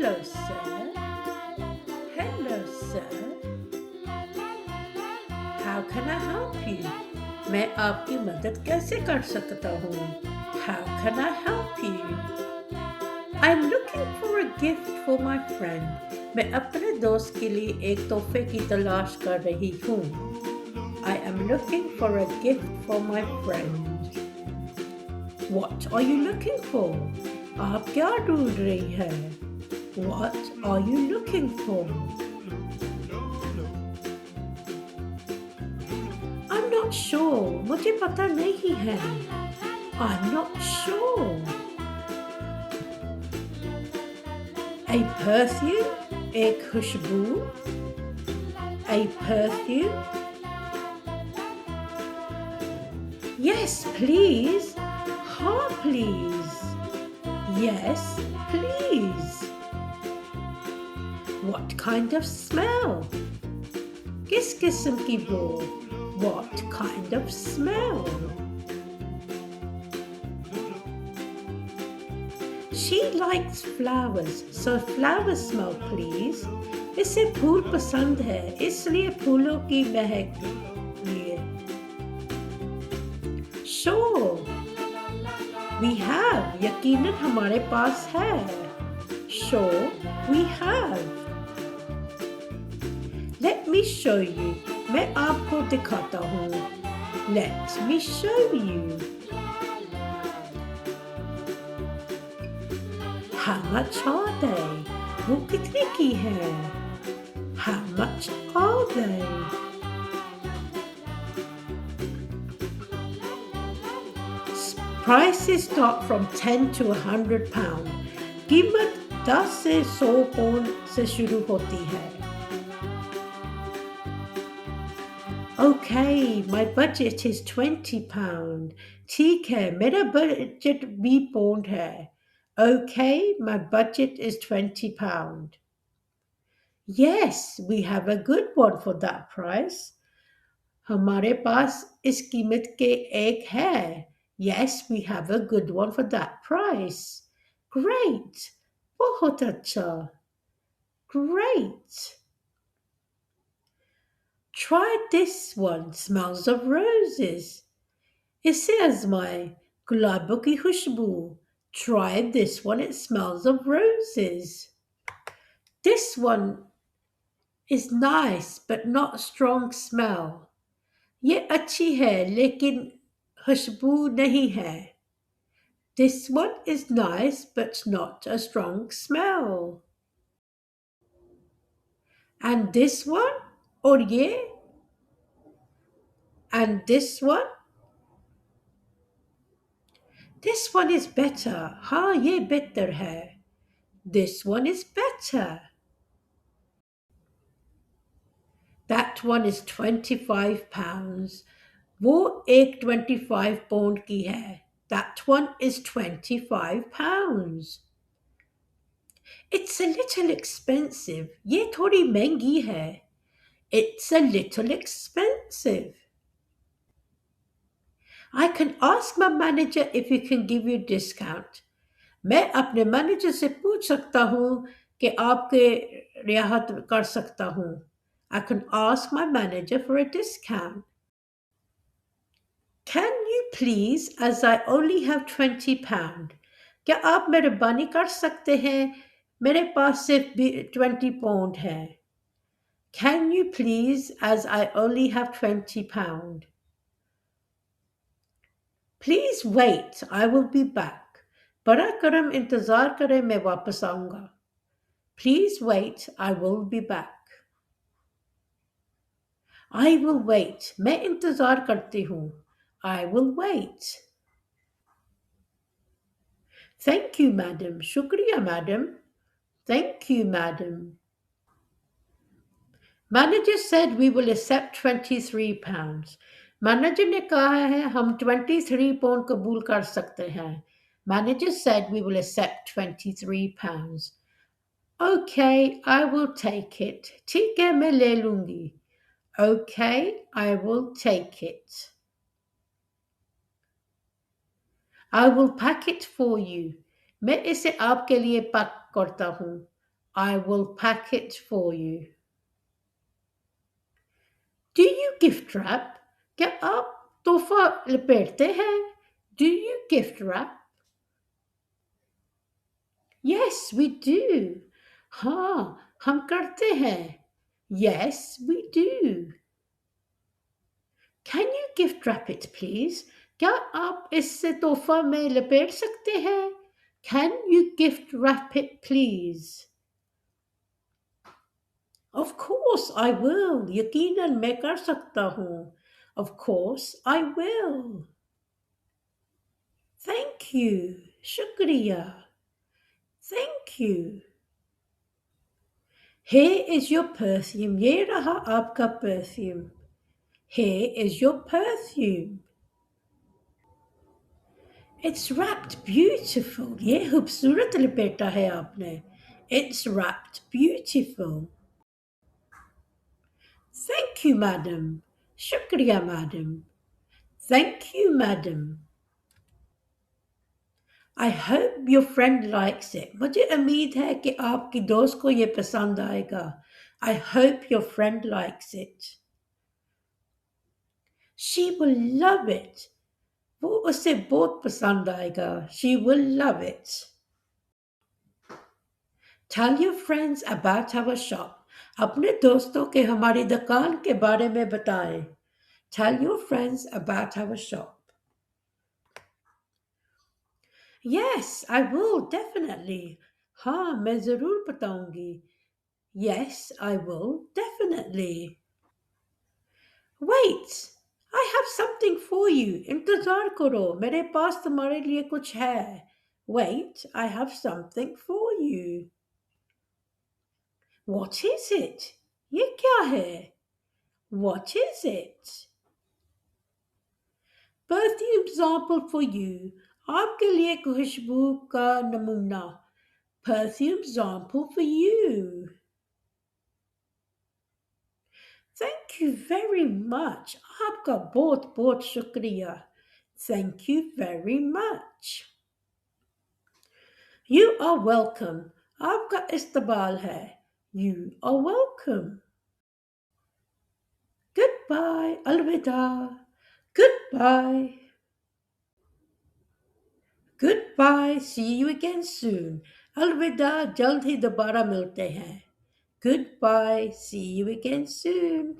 Hello, sir. Hello, sir. How can I help you? मैं आपकी मदद कैसे कर सकता हूँ? How can I help you? I'm looking for a gift for my friend. मैं अपने दोस्त के लिए एक तोहफे की तलाश कर रही हूँ. I am looking for a gift for my friend. What are you looking for? आप क्या ढूंढ रही है? What are you looking for? I'm not sure. मुझे पता नहीं है. I'm not sure. A perfume? एक खुशबू? A perfume? Yes, please. हाँ, please. Yes, please. What kind of smell? किस किस्म की बो? What kind of smell? She likes flowers, so flower smell, please. इसे फूल पसंद है, इसलिए फूलों की महक लिए. Sure. We have. यकीनन हमारे पास है. Sure, we have. Let me show you. मैं आपको दिखाता हूँ. Let me show you. How much are they? वो कितने की है? How much are they? Prices start from 10 to £100. कीमत 10 से 100 पाउंड से शुरू होती है. Okay, my budget is £20. ठीक है, मेरा बजट 20 पाउंड है. Okay, my budget is £20. Yes, we have a good one for that price. हमारे पास इस कीमत के एक है. Yes, we have a good one for that price. Great. बहुत अच्छा. Great. Try this one. Smells of roses. इसे आजमाएं. गुलाबों की खुशबू. Try this one. It smells of roses. This one is nice but not strong smell. ये अच्छी है लेकिन खुशबू नहीं है. This one is nice but not a strong smell. And this one? और ये? And this one? This one is better. हाँ, ये बेहतर है. This one is better. That one is £25. वो एक 25 pound की है. That one is £25. It's a little expensive. ये थोड़ी महंगी है. It's a little expensive. I can ask my manager if he can give you discount. मैं अपने मैनेजर से पूछ सकता हूँ कि आपके रियायत कर सकता हूँ. I can ask my manager for a discount. Can you please, as I only have £20? क्या आप मेहरबानी कर सकते हैं? मेरे पास सिर्फ £20 है. Can you please, as I only have £20? Please wait, I will be back. बड़ा करम इंतजार करें, मैं वापस आऊंगा. Please wait, I will be back. I will wait. मैं इंतजार करती हूँ. I will wait. Thank you, madam. शुक्रिया, madam. Thank you, madam. Manager said we will accept £23. Manager ने कहा है हम 23 पाउंड कबूल कर सकते हैं. Manager said we will accept £23. Okay, I will take it. ठीक है, मैं ले लूंगी. Okay, I will take it. I will pack it for you. मैं इसे आपके लिए पैक करता हूँ. I will pack it for you. Do you gift wrap? क्या आप तोहफा लपेटते हैं? Do you gift wrap? Yes, we do. हाँ, हम करते हैं. Yes, we do. Can you gift wrap it, please? क्या आप इससे तोहफा में लपेट सकते हैं? Can you gift wrap it, please? Of course I will. यकीनन मैं कर सकता हूँ. Of course I will. Thank you. शुक्रिया. Thank you. Here is your perfume. ये रहा आपका perfume. Here is your perfume. It's wrapped beautiful. ये खूबसूरत लपेटा है आपने. It's wrapped beautiful. Thank you, madam. शुक्रिया, madam. Thank you, madam. I hope your friend likes it. मुझे उम्मीद है कि आपकी दोस्त को ये पसंद आएगा. I hope your friend likes it. She will love it. वो उसे बहुत पसंद आएगा. She will love it. Tell your friends about our shop. अपने दोस्तों के हमारी दुकान के बारे में बताएं. Tell your friends about our shop. Yes, I will, definitely. हाँ, मैं ज़रूर बताऊंगी. Yes, I will, definitely. Wait, I have something for you. इंतजार करो, मेरे पास तुम्हारे लिए कुछ है. Wait, I have something for you. What is it? ये क्या है? What is it? Perfume sample for you. आपके लिए खुशबू का नमूना. Perfume sample for you. Thank you very much. आपका बहुत बहुत शुक्रिया. Thank you very much. You are welcome. आपका इस्तकबाल है. You are welcome. Goodbye. अलविदा. Goodbye. Goodbye. See you again soon. अलविदा. जल्द ही दोबारा मिलते हैं. Goodbye. See you again soon.